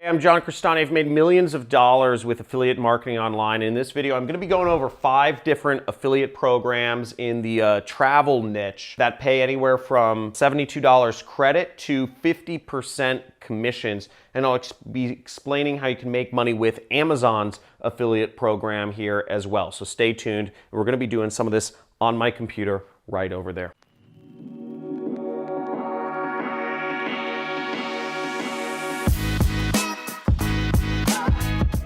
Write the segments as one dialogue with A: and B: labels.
A: I'm John CRESTANI. I've made millions of dollars with affiliate marketing online. In this video, I'm going to be going over 5 different affiliate programs in the travel niche that pay anywhere from $72 credit to 50% commissions. And I'll be explaining how you can make money with Amazon's affiliate program here as well. So stay tuned. We're going to be doing some of this on my computer right over there.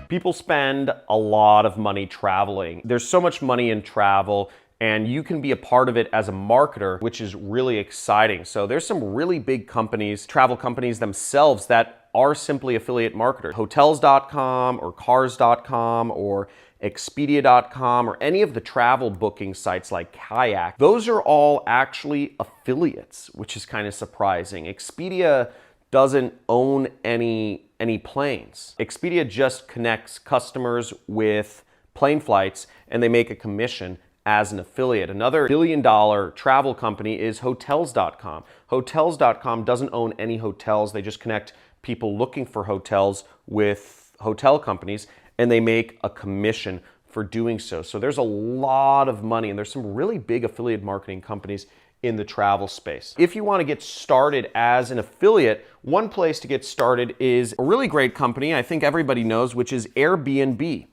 A: People spend a lot of money traveling. There's so much money in travel, and you can be a part of it as a marketer, which is really exciting. So there's some really big companies, travel companies themselves, that are simply affiliate marketers. Hotels.com or Cars.com or Expedia.com or any of the travel booking sites like Kayak. Those are all actually affiliates, which is kind of surprising. Expedia doesn't own any planes. Expedia just connects customers with plane flights and they make a commission as an affiliate. Another billion-dollar travel company is Hotels.com. Hotels.com doesn't own any hotels. They just connect people looking for hotels with hotel companies and they make a commission for doing so. So there's a lot of money, and there's some really big affiliate marketing companies in the travel space. If you want to get started as an affiliate, one place to get started is a really great company I think everybody knows, which is Airbnb.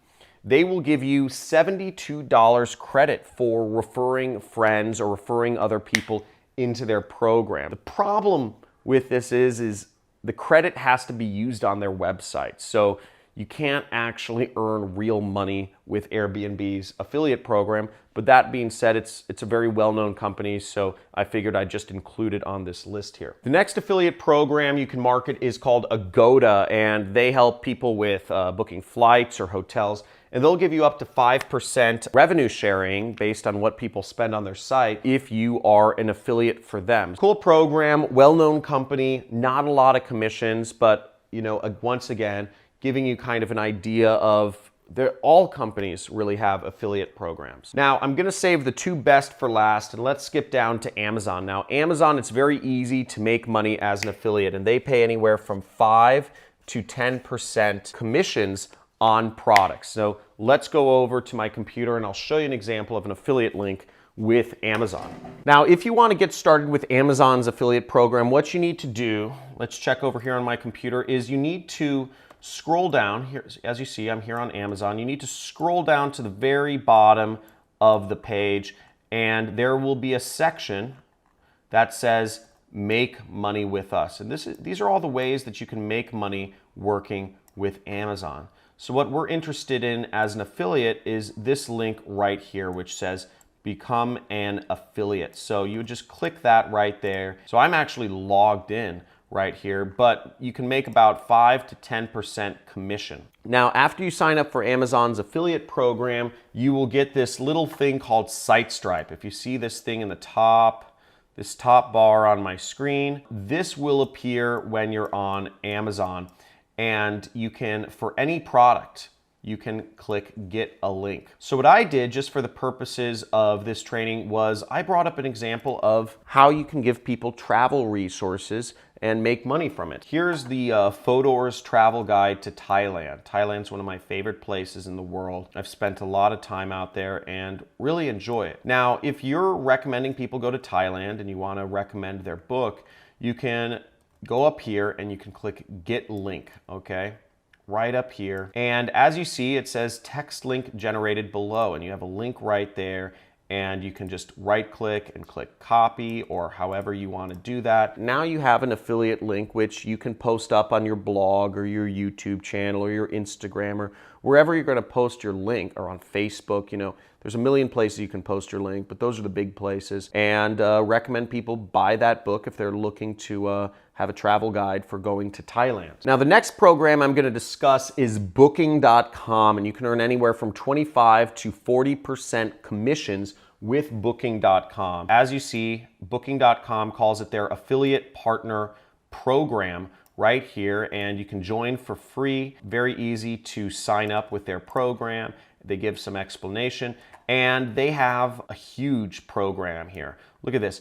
A: They will give you $72 credit for referring friends or referring other people into their program. The problem with this is the credit has to be used on their website. So you can't actually earn real money with Airbnb's affiliate program. But that being said, it's a very well-known company, so I figured I'd just include it on this list here. The next affiliate program you can market is called Agoda, and they help people with booking flights or hotels, and they'll give you up to 5% revenue sharing based on what people spend on their site if you are an affiliate for them. Cool program, well-known company, not a lot of commissions, but once again, giving you kind of an idea of all companies really have affiliate programs. Now, I'm gonna save the 2 best for last, and let's skip down to Amazon. Now, Amazon, it's very easy to make money as an affiliate, and they pay anywhere from 5 to 10% commissions on products. So let's go over to my computer and I'll show you an example of an affiliate link with Amazon. Now, if you want to get started with Amazon's affiliate program, what you need to do, let's check over here on my computer, is you need to scroll down here. As you see, I'm here on Amazon. You need to scroll down to the very bottom of the page, and there will be a section that says make money with us. And these are all the ways that you can make money working with Amazon. So what we're interested in as an affiliate is this link right here, which says become an affiliate. So you would just click that right there. So I'm actually logged in right here, but you can make about 5 to 10% commission. Now, after you sign up for Amazon's affiliate program, you will get this little thing called SiteStripe. If you see this thing in the top, this top bar on my screen, this will appear when you're on Amazon, and you can, for any product, you can click get a link. So what I did, just for the purposes of this training, was I brought up an example of how you can give people travel resources and make money from it. Here's the Fodor's travel guide to Thailand. Thailand's one of my favorite places in the world. I've spent a lot of time out there and really enjoy it. Now, if you're recommending people go to Thailand and you want to recommend their book, you can go up here and you can click get link, okay? Right up here. And as you see, it says text link generated below, and you have a link right there, and you can just right click and click copy, or however you want to do that. Now you have an affiliate link which you can post up on your blog or your YouTube channel or your Instagram or wherever you're going to post your link, or on Facebook. There's a million places you can post your link, but those are the big places. And recommend people buy that book if they're looking to have a travel guide for going to Thailand. Now, the next program I'm going to discuss is Booking.com, and you can earn anywhere from 25 to 40% commissions with Booking.com. As you see, Booking.com calls it their affiliate partner program right here, and you can join for free. Very easy to sign up with their program. They give some explanation, and they have a huge program here. Look at this.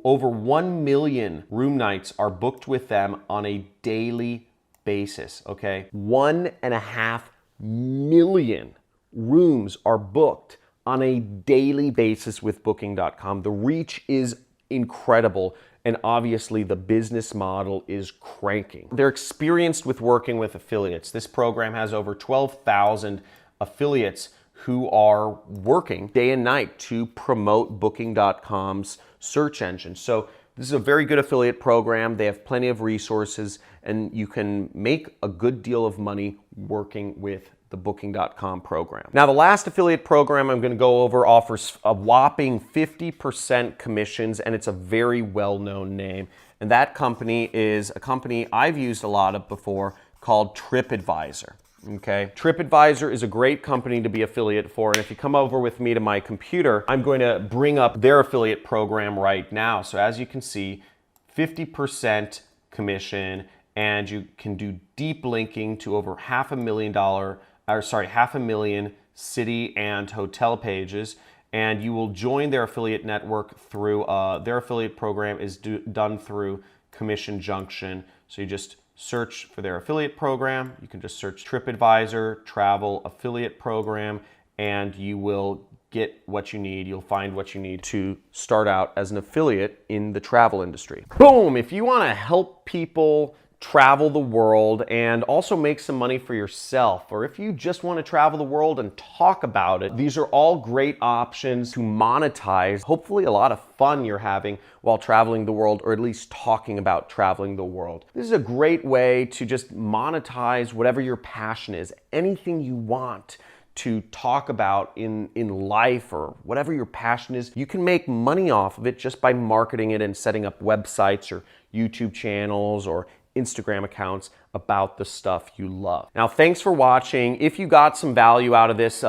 A: Over 1 million room nights are booked with them on a daily basis, okay? 1.5 million rooms are booked on a daily basis with Booking.com. The reach is incredible, and obviously the business model is cranking. They're experienced with working with affiliates. This program has over 12,000 affiliates who are working day and night to promote Booking.com's search engine. So this is a very good affiliate program. They have plenty of resources, and you can make a good deal of money working with the Booking.com program. Now, the last affiliate program I'm going to go over offers a whopping 50% commissions, and it's a very well-known name. And that company is a company I've used a lot of before called TripAdvisor. Okay, TripAdvisor is a great company to be affiliate for, and if you come over with me to my computer, I'm going to bring up their affiliate program right now. So as you can see, 50% commission, and you can do deep linking to over $500,000 city and hotel pages, and you will join their affiliate network through their affiliate program is done through Commission Junction. So you just search for their affiliate program. You can just search TripAdvisor Travel Affiliate Program, and you will get what you need. You'll find what you need to start out as an affiliate in the travel industry. Boom! If you want to help people travel the world and also make some money for yourself, or if you just want to travel the world and talk about it, these are all great options to monetize. Hopefully a lot of fun you're having while traveling the world, or at least talking about traveling the world. This is a great way to just monetize whatever your passion is, anything you want to talk about in life, or whatever your passion is. You can make money off of it just by marketing it and setting up websites or YouTube channels or Instagram accounts about the stuff you love. Now, thanks for watching. If you got some value out of this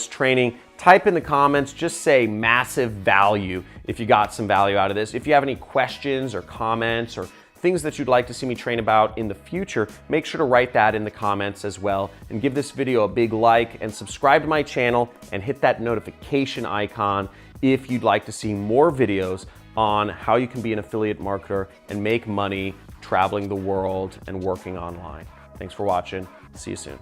A: training, type in the comments, just say massive value if you got some value out of this. If you have any questions or comments or things that you'd like to see me train about in the future, make sure to write that in the comments as well, and give this video a big like and subscribe to my channel and hit that notification icon if you'd like to see more videos on how you can be an affiliate marketer and make money traveling the world and working online. Thanks for watching. See you soon.